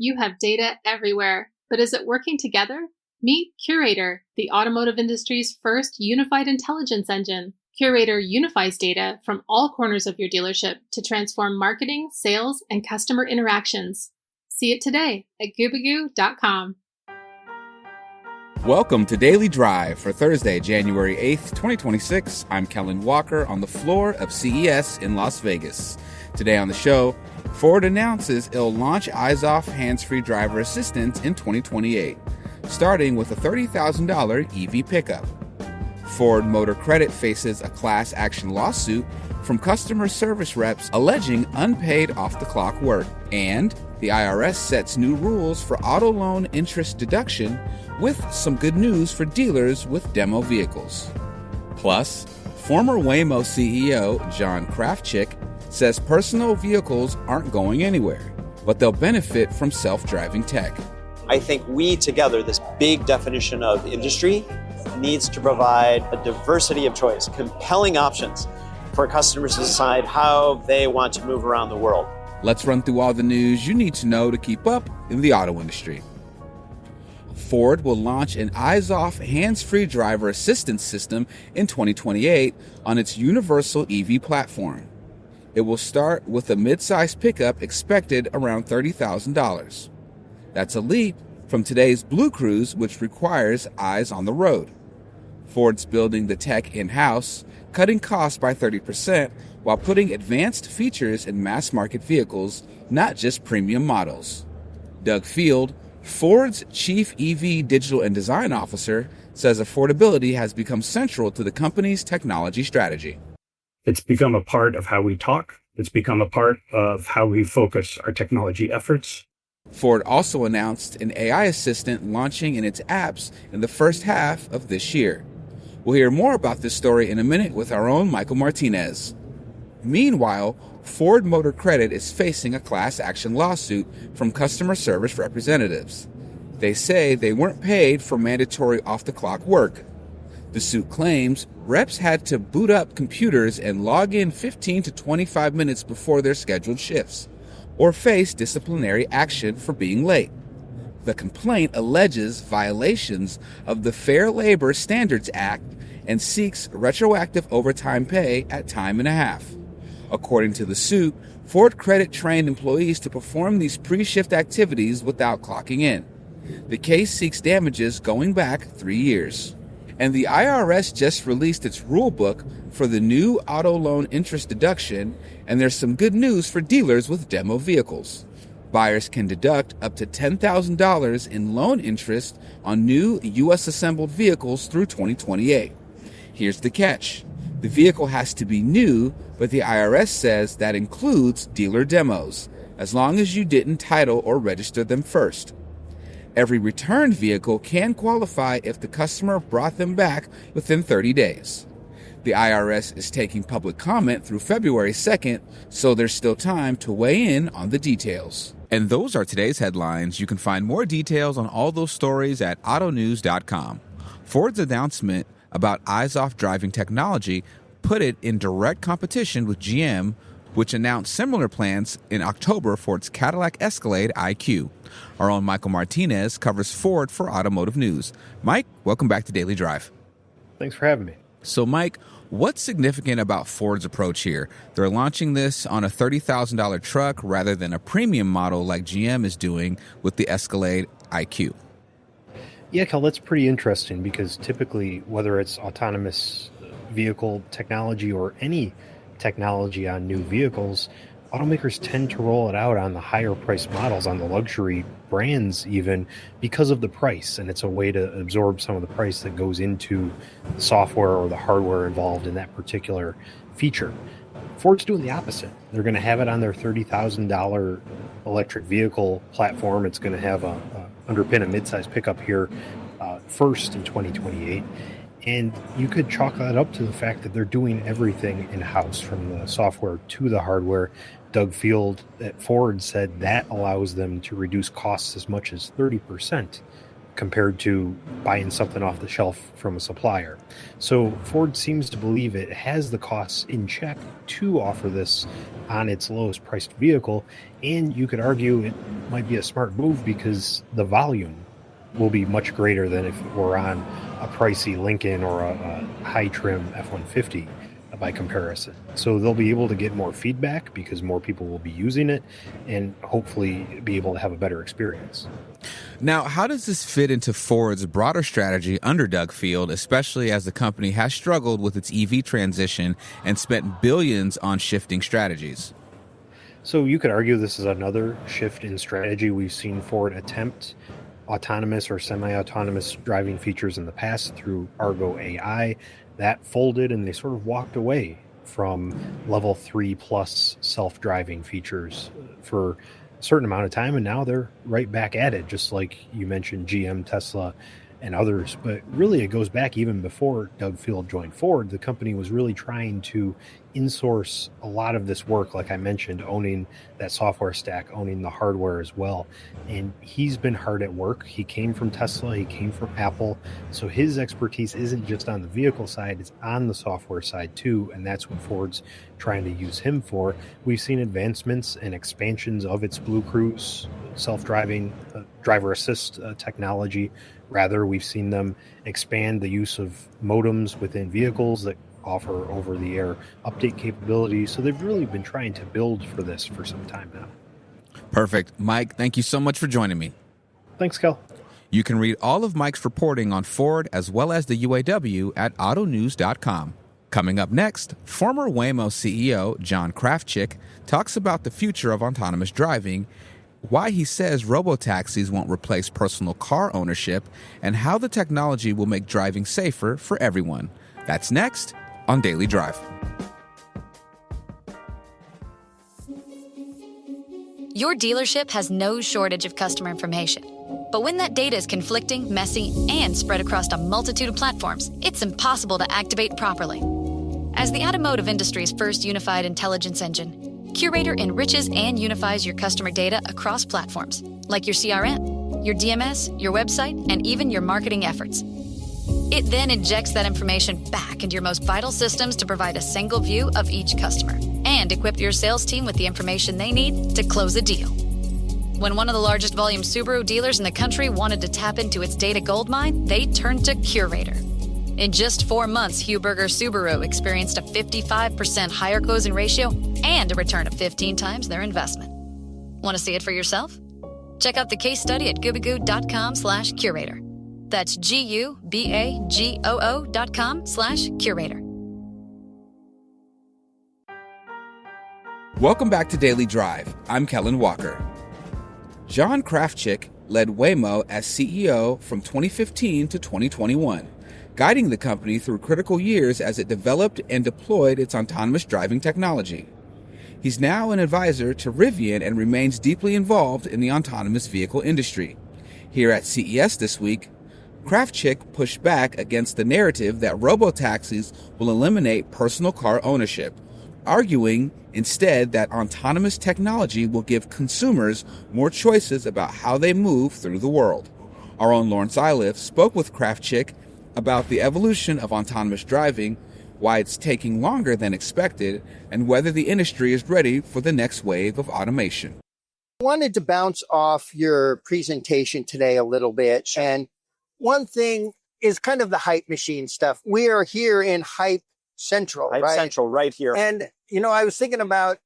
You have data everywhere, but is it working together? Meet Curator, the automotive industry's first unified intelligence engine. Curator unifies data from all corners of your dealership to transform marketing, sales, and customer interactions. See it today at goobagoo.com. Welcome to Daily Drive for Thursday, January 8th, 2026. I'm Kellen Walker on the floor of CES in Las Vegas. Today on the show, Ford announces it'll launch eyes-off hands-free driver assistance in 2028, starting with a $30,000 EV pickup. Ford Motor Credit faces a class action lawsuit from customer service reps alleging unpaid off-the-clock work. And the IRS sets new rules for auto loan interest deduction with some good news for dealers with demo vehicles. Plus, former Waymo CEO Krafcik says personal vehicles aren't going anywhere, but they'll benefit from self-driving tech. I think we together, this big definition of industry, needs to provide a diversity of choice, compelling options for customers to decide how they want to move around the world. Let's run through all the news you need to know to keep up in the auto industry. Ford will launch an eyes-off, hands-free driver assistance system in 2028 on its universal EV platform. It will start with a mid-size pickup expected around $30,000. That's a leap from today's Blue Cruise, which requires eyes on the road. Ford's building the tech in-house, cutting costs by 30% while putting advanced features in mass-market vehicles, not just premium models. Doug Field, Ford's chief EV digital and design officer, says affordability has become central to the company's technology strategy. It's become a part of how we talk. It's become a part of how we focus our technology efforts. Ford also announced an AI assistant launching in its apps in the first half of this year. We'll hear more about this story in a minute with our own Michael Martinez. Meanwhile, Ford Motor Credit is facing a class action lawsuit from customer service representatives. They say they weren't paid for mandatory off-the-clock work. The suit claims reps had to boot up computers and log in 15 to 25 minutes before their scheduled shifts, or face disciplinary action for being late. The complaint alleges violations of the Fair Labor Standards Act and seeks retroactive overtime pay at time and a half. According to the suit, Ford Credit trained employees to perform these pre-shift activities without clocking in. The case seeks damages going back 3 years. And the IRS just released its rule book for the new auto loan interest deduction, and there's some good news for dealers with demo vehicles. Buyers can deduct up to $10,000 in loan interest on new U.S. assembled vehicles through 2028. Here's the catch. The vehicle has to be new, but the IRS says that includes dealer demos, as long as you didn't title or register them first. Every returned vehicle can qualify if the customer brought them back within 30 days. The IRS is taking public comment through February 2nd, so there's still time to weigh in on the details. And those are today's headlines. You can find more details on all those stories at autonews.com. Ford's announcement about eyes-off driving technology put it in direct competition with GM, which announced similar plans in October for its Cadillac Escalade IQ. Our own Michael Martinez covers Ford for Automotive News. Mike, welcome back to Daily Drive. Thanks for having me. So, Mike, what's significant about Ford's approach here? They're launching this on a $30,000 truck rather than a premium model like GM is doing with the Escalade IQ. Yeah, Kel, that's pretty interesting because typically, whether it's autonomous vehicle technology or any technology on new vehicles, automakers tend to roll it out on the higher priced models, on the luxury brands even, because of the price. And it's a way to absorb some of the price that goes into the software or the hardware involved in that particular feature. Ford's doing the opposite. They're going to have it on their $30,000 electric vehicle platform. It's going to have underpin a midsize pickup here first in 2028. And you could chalk that up to the fact that they're doing everything in-house, from the software to the hardware. Doug Field at Ford said that allows them to reduce costs as much as 30% compared to buying something off the shelf from a supplier. So Ford seems to believe it has the costs in check to offer this on its lowest priced vehicle. And you could argue it might be a smart move because the volume will be much greater than if it were on a pricey Lincoln or a high trim F-150 by comparison. So they'll be able to get more feedback because more people will be using it and hopefully be able to have a better experience. Now, how does this fit into Ford's broader strategy under Doug Field, especially as the company has struggled with its EV transition and spent billions on shifting strategies? So you could argue this is another shift in strategy. We've seen Ford attempt autonomous or semi-autonomous driving features in the past through Argo AI. That folded and they sort of walked away from level 3 plus self-driving features for a certain amount of time, and now they're right back at it, just like you mentioned GM, Tesla, and others. But really, it goes back even before Doug Field joined Ford. The company was really trying to insource a lot of this work, like I mentioned, owning that software stack, owning the hardware as well. And he's been hard at work. He came from Tesla, he came from Apple. So his expertise isn't just on the vehicle side, it's on the software side too. And that's what Ford's trying to use him for. We've seen advancements and expansions of its Blue Cruise self-driving driver assist technology. Rather, we've seen them expand the use of modems within vehicles that offer over-the-air update capabilities. So they've really been trying to build for this for some time now. Perfect. Mike, thank you so much for joining me. Thanks, Kel. You can read all of Mike's reporting on Ford as well as the UAW at autonews.com. Coming up next, former Waymo CEO John Krafcik talks about the future of autonomous driving, why he says robotaxis won't replace personal car ownership, and how the technology will make driving safer for everyone. That's next on Daily Drive. Your dealership has no shortage of customer information. But when that data is conflicting, messy, and spread across a multitude of platforms, it's impossible to activate properly. As the automotive industry's first unified intelligence engine, Curator enriches and unifies your customer data across platforms, like your CRM, your DMS, your website, and even your marketing efforts. It then injects that information back into your most vital systems to provide a single view of each customer and equip your sales team with the information they need to close a deal. When one of the largest volume Subaru dealers in the country wanted to tap into its data goldmine, they turned to Curator. In just 4 months, Huberger Subaru experienced a 55% higher closing ratio and a return of 15 times their investment. Want to see it for yourself? Check out the case study at gubagoo.com/curator. That's GUBAGOO.com/curator. Welcome back to Daily Drive. I'm Kellen Walker. John Krafcik led Waymo as CEO from 2015 to 2021, guiding the company through critical years as it developed and deployed its autonomous driving technology. He's now an advisor to Rivian and remains deeply involved in the autonomous vehicle industry. Here at CES this week, Krafcik pushed back against the narrative that robotaxis will eliminate personal car ownership, arguing instead that autonomous technology will give consumers more choices about how they move through the world. Our own Lawrence Iliff spoke with Krafcik about the evolution of autonomous driving, why it's taking longer than expected, and whether the industry is ready for the next wave of automation. I wanted to bounce off your presentation today a little bit. And one thing is kind of the hype machine stuff. We are here in Hype Central, Hype right? Central right here. And, you know, I was thinking about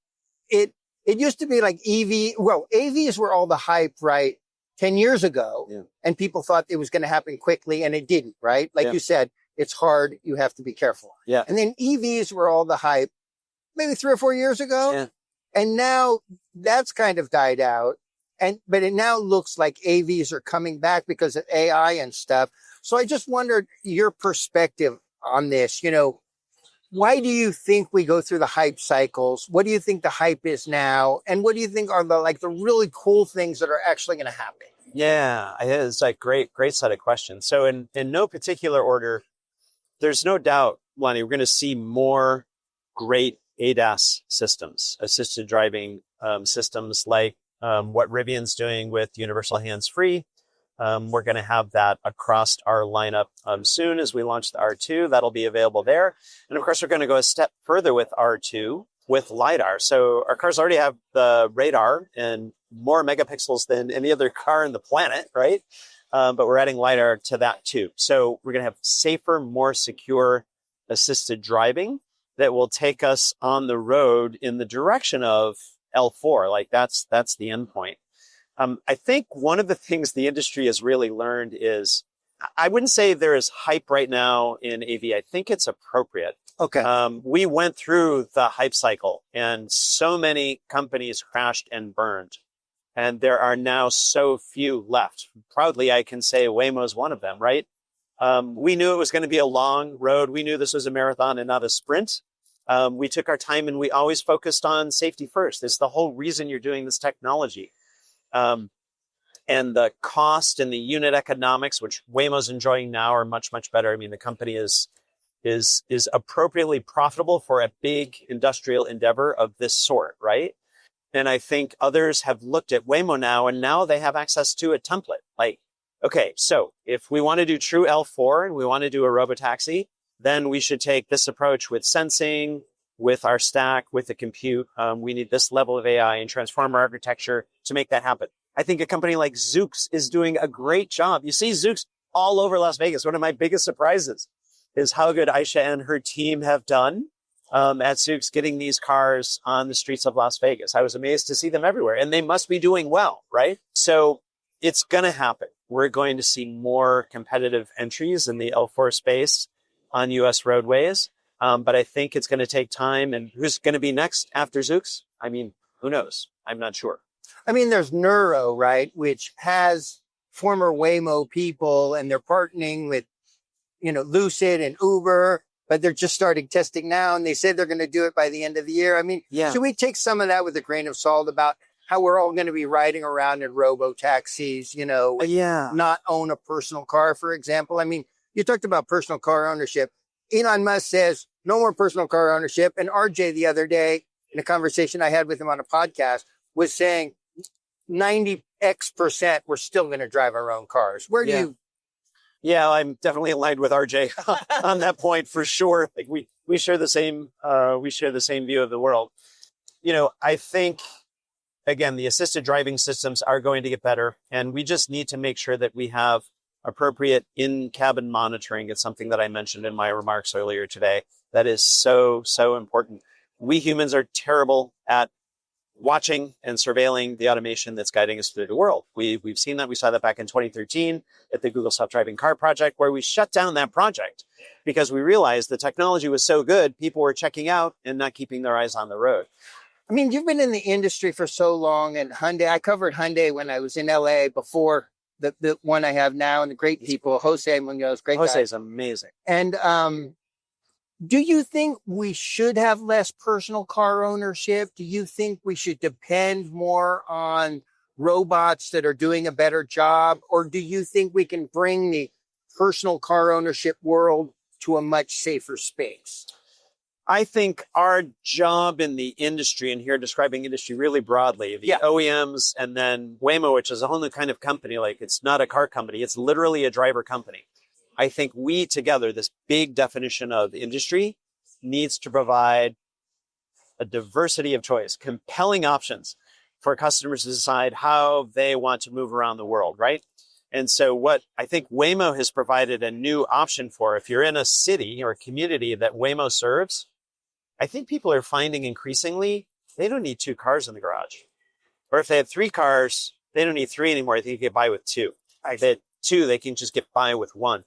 it. It used to be like AVs were all the hype, right? 10 years ago. Yeah. And people thought it was going to happen quickly and it didn't, right? Like you said, it's hard. You have to be careful. Yeah. And then EVs were all the hype maybe 3 or 4 years ago. Yeah. And now that's kind of died out. But it now looks like AVs are coming back because of AI and stuff. So I just wondered your perspective on this. You know, why do you think we go through the hype cycles? What do you think the hype is now? And what do you think are the really cool things that are actually going to happen? Yeah, it's like great set of questions. So in no particular order, there's no doubt, Lonnie, we're going to see more great ADAS systems, assisted driving systems like what Rivian's doing with universal hands-free, We're going to have that across our lineup soon as we launch the R2. That'll be available there. And of course, we're going to go a step further with R2 with LiDAR. So our cars already have the radar and more megapixels than any other car on the planet, right? But we're adding LiDAR to that too. So we're going to have safer, more secure assisted driving that will take us on the road in the direction of L4. Like that's the end point. I think one of the things the industry has really learned is, I wouldn't say there is hype right now in AV. I think it's appropriate. Okay. We went through the hype cycle and so many companies crashed and burned. And there are now so few left. Proudly, I can say Waymo is one of them, right? We knew it was going to be a long road. We knew this was a marathon and not a sprint. We took our time and we always focused on safety first. It's the whole reason you're doing this technology. And the cost and the unit economics, which Waymo's enjoying now, are much, much better. I mean, the company is appropriately profitable for a big industrial endeavor of this sort, right? And I think others have looked at Waymo now, and now they have access to a template. Like, okay, so if we want to do true L4 and we want to do a robotaxi, then we should take this approach with sensing, with our stack, with the compute. We need this level of AI and transformer architecture to make that happen. I think a company like Zoox is doing a great job. You see Zoox all over Las Vegas. One of my biggest surprises is how good Aisha and her team have done at Zoox getting these cars on the streets of Las Vegas. I was amazed to see them everywhere, and they must be doing well, right? So it's going to happen. We're going to see more competitive entries in the L4 space on U.S. roadways. But I think it's going to take time. And who's going to be next after Zoox? I mean, who knows? I'm not sure. I mean, there's Neuro, right, which has former Waymo people, and they're partnering with, Lucid and Uber, but they're just starting testing now, and they said they're going to do it by the end of the year. I mean, should we take some of that with a grain of salt about how we're all going to be riding around in robo-taxis, not own a personal car, for example? I mean, you talked about personal car ownership. Elon Musk says no more personal car ownership. And RJ the other day, in a conversation I had with him on a podcast, was saying 90x% we're still going to drive our own cars. Where do you? Yeah, I'm definitely aligned with RJ on that point for sure. Like we share the same view of the world. I think, again, the assisted driving systems are going to get better, and we just need to make sure that we have appropriate in-cabin monitoring. It's something that I mentioned in my remarks earlier today. That is so, so important. We humans are terrible at watching and surveilling the automation that's guiding us through the world. We've seen that. We saw that back in 2013 at the Google Self-Driving Car project, where we shut down that project because we realized the technology was so good, people were checking out and not keeping their eyes on the road. I mean, you've been in the industry for so long, and Hyundai, I covered Hyundai when I was in LA before the one I have now, and the great people, Jose Munoz, great guy. Jose's amazing. And do you think we should have less personal car ownership? Do you think we should depend more on robots that are doing a better job? Or do you think we can bring the personal car ownership world to a much safer space? I think our job in the industry, and here describing industry really broadly, the OEMs and then Waymo, which is a whole new kind of company, like it's not a car company, it's literally a driver company. I think we together, this big definition of industry, needs to provide a diversity of choice, compelling options for customers to decide how they want to move around the world, right? And so what I think Waymo has provided a new option for, if you're in a city or a community that Waymo serves, I think people are finding increasingly they don't need two cars in the garage. Or if they have three cars, they don't need three anymore. I think you can get by with two. If they had two, they can just get by with one.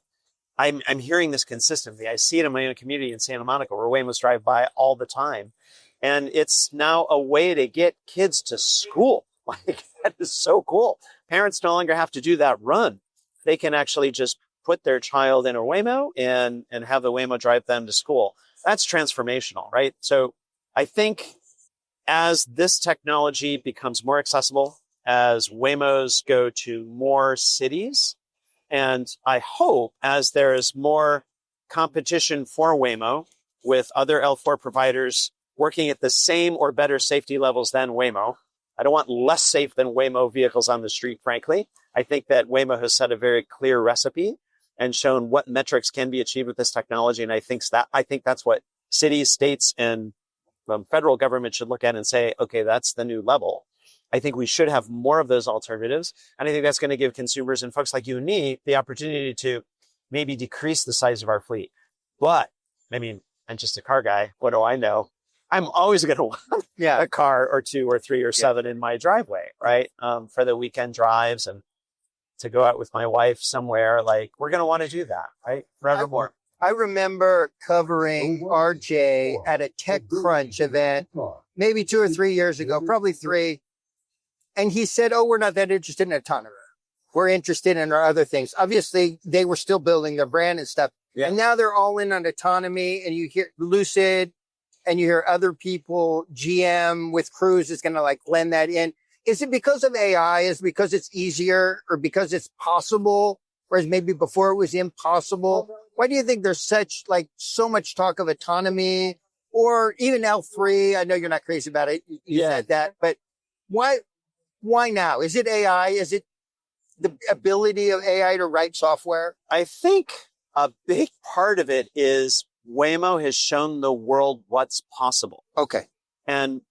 I'm hearing this consistently. I see it in my own community in Santa Monica, where Waymos drive by all the time. And it's now a way to get kids to school. Like, that is so cool. Parents no longer have to do that run. They can actually just put their child in a Waymo and have the Waymo drive them to school. That's transformational, right? So I think as this technology becomes more accessible, as Waymos go to more cities, and I hope as there is more competition for Waymo with other L4 providers working at the same or better safety levels than Waymo, I don't want less safe than Waymo vehicles on the street, frankly. I think that Waymo has set a very clear recipe and shown what metrics can be achieved with this technology. And I think that's what cities, states, and federal government should look at and say, okay, that's the new level. I think we should have more of those alternatives. And I think that's going to give consumers and folks like you and me the opportunity to maybe decrease the size of our fleet. But I mean, I'm just a car guy. What do I know? I'm always going to want a car or 2 or 3 or 7 in my driveway, right? For the weekend drives and to go out with my wife somewhere, like we're going to want to do that, right? Forevermore. I remember covering RJ at a TechCrunch event, maybe 2 or 3 years ago, probably 3. And he said, oh, we're not that interested in autonomy. We're interested in our other things. Obviously, they were still building their brand and stuff. Yeah. And now they're all in on autonomy, and you hear Lucid and you hear other people, GM with Cruise is going to like blend that in. Is it because of AI? Is it because it's easier or because it's possible? Whereas maybe before it was impossible? Why do you think there's so much talk of autonomy or even L3? I know you're not crazy about it. You said that, but why now? Is it AI? Is it the ability of AI to write software? I think a big part of it is Waymo has shown the world what's possible. Okay. And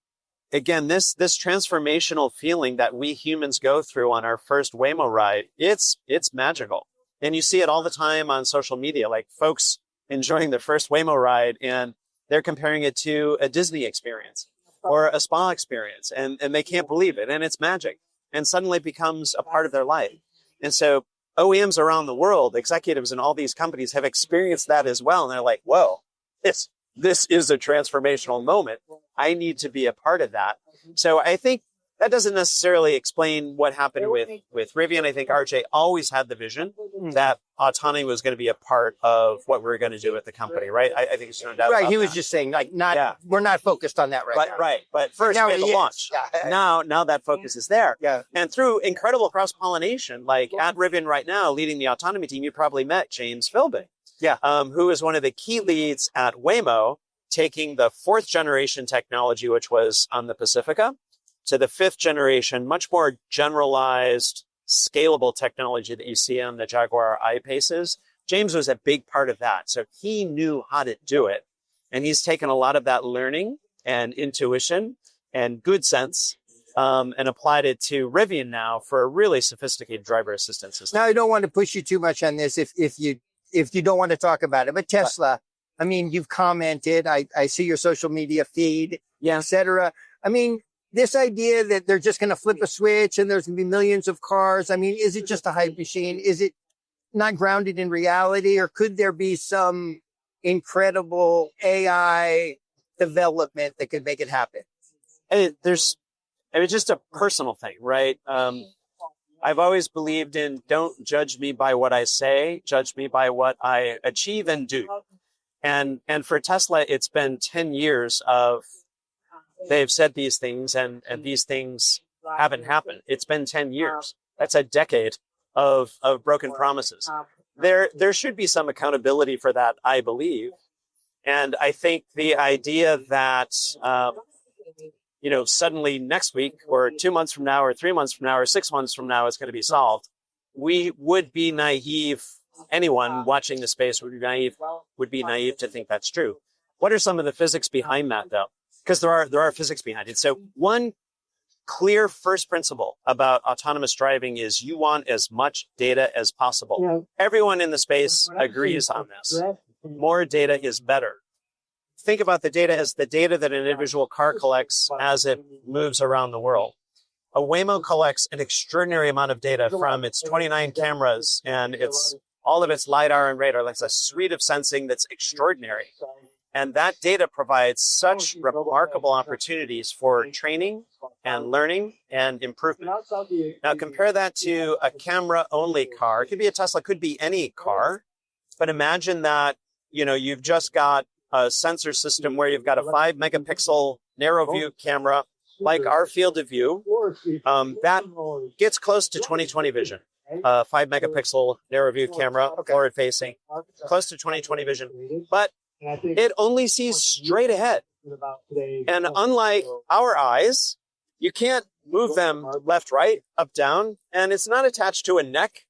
again, this transformational feeling that we humans go through on our first Waymo ride, it's magical. And you see it all the time on social media, like folks enjoying their first Waymo ride and they're comparing it to a Disney experience or a spa experience and they can't believe it. And it's magic. And suddenly it becomes a part of their life. And so OEMs around the world, executives in all these companies have experienced that as well. And they're like, whoa, this is a transformational moment. I need to be a part of that. So I think that doesn't necessarily explain what happened with Rivian. I think RJ always had the vision that autonomy was going to be a part of what we were going to do at the company, right? I think it's no doubt. Right. He was just saying, we're not focused on that now. Right. But first, we had to launch. Yeah. Now that focus is there. Yeah. And through incredible cross-pollination, like at Rivian right now, leading the autonomy team, you probably met James Philby. Yeah. Who is one of the key leads at Waymo, taking the 4th generation technology, which was on the Pacifica, to the 5th generation, much more generalized, scalable technology that you see on the Jaguar I-Paces. James was a big part of that. So he knew how to do it. And he's taken a lot of that learning and intuition and good sense and applied it to Rivian now for a really sophisticated driver assistance system. Now, I don't want to push you too much on this if you don't want to talk about it. But Tesla, I mean, you've commented. I see your social media feed, et cetera. I mean, this idea that they're just going to flip a switch and there's going to be millions of cars. I mean, is it just a hype machine? Is it not grounded in reality? Or could there be some incredible AI development that could make it happen? It's just a personal thing, right? I've always believed in don't judge me by what I say, judge me by what I achieve and do. And for Tesla, it's been 10 years of they've said these things and these things haven't happened. It's been 10 years. That's a decade of broken promises. There should be some accountability for that, I believe. And I think the idea that, suddenly next week or 2 months from now or 3 months from now or 6 months from now, it's going to be solved. We would be naive. Anyone watching the space would be naive to think that's true. What are some of the physics behind that, though? Because there are physics behind it. So one clear first principle about autonomous driving is you want as much data as possible. Everyone in the space agrees on this. More data is better. Think about the data as the data that an individual car collects as it moves around the world. A Waymo collects an extraordinary amount of data from its 29 cameras and its all of its LiDAR and radar. That's a suite of sensing that's extraordinary. And that data provides such remarkable opportunities for training and learning and improvement. Now compare that to a camera-only car. It could be a Tesla, could be any car. But imagine that, you've just got a sensor system where you've got a 5 megapixel narrow view camera, like our field of view, that gets close to 20/20 vision. 5 megapixel narrow view camera, forward facing, close to 20/20 vision. But it only sees straight ahead. And unlike our eyes, you can't move them left, right, up, down, and it's not attached to a neck.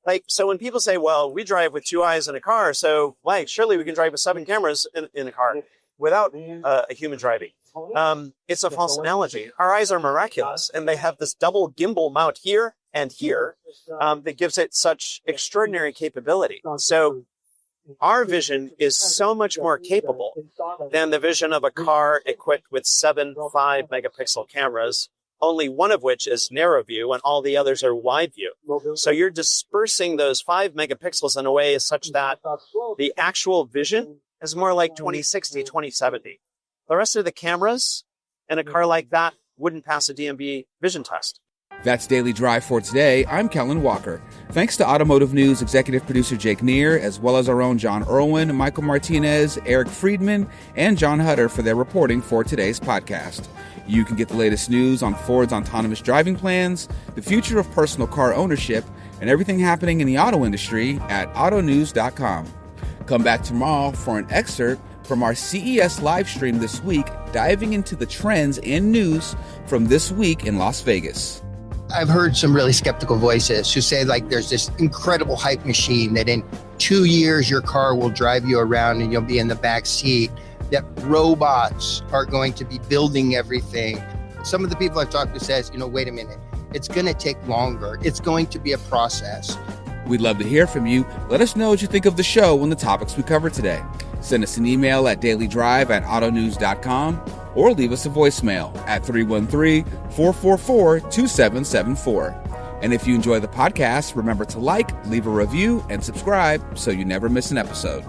Like, so when people say, well, we drive with 2 eyes in a car, so like, surely we can drive with 7 cameras in a car without a human driving. It's a false analogy. Our eyes are miraculous, and they have this double gimbal mount here and here that gives it such extraordinary capability. So our vision is so much more capable than the vision of a car equipped with 7 5-megapixel cameras, only one of which is narrow view and all the others are wide view. So you're dispersing those 5 megapixels in a way such that the actual vision is more like 2060, 2070. The rest of the cameras in a car like that wouldn't pass a DMB vision test. That's Daily Drive for today. I'm Kellen Walker. Thanks to Automotive News executive producer Jake Neer, as well as our own John Irwin, Michael Martinez, Eric Friedman, and John Hutter for their reporting for today's podcast. You can get the latest news on Ford's autonomous driving plans, the future of personal car ownership, and everything happening in the auto industry at autonews.com. Come back tomorrow for an excerpt from our CES live stream this week, diving into the trends and news from this week in Las Vegas. I've heard some really skeptical voices who say like there's this incredible hype machine that in 2 years your car will drive you around and you'll be in the back seat, that robots are going to be building everything. Some of the people I've talked to says, wait a minute, it's going to take longer. It's going to be a process. We'd love to hear from you. Let us know what you think of the show and the topics we covered today. Send us an email at dailydrive@autonews.com or leave us a voicemail at 313-444-2774. And if you enjoy the podcast, remember to like, leave a review, and subscribe so you never miss an episode.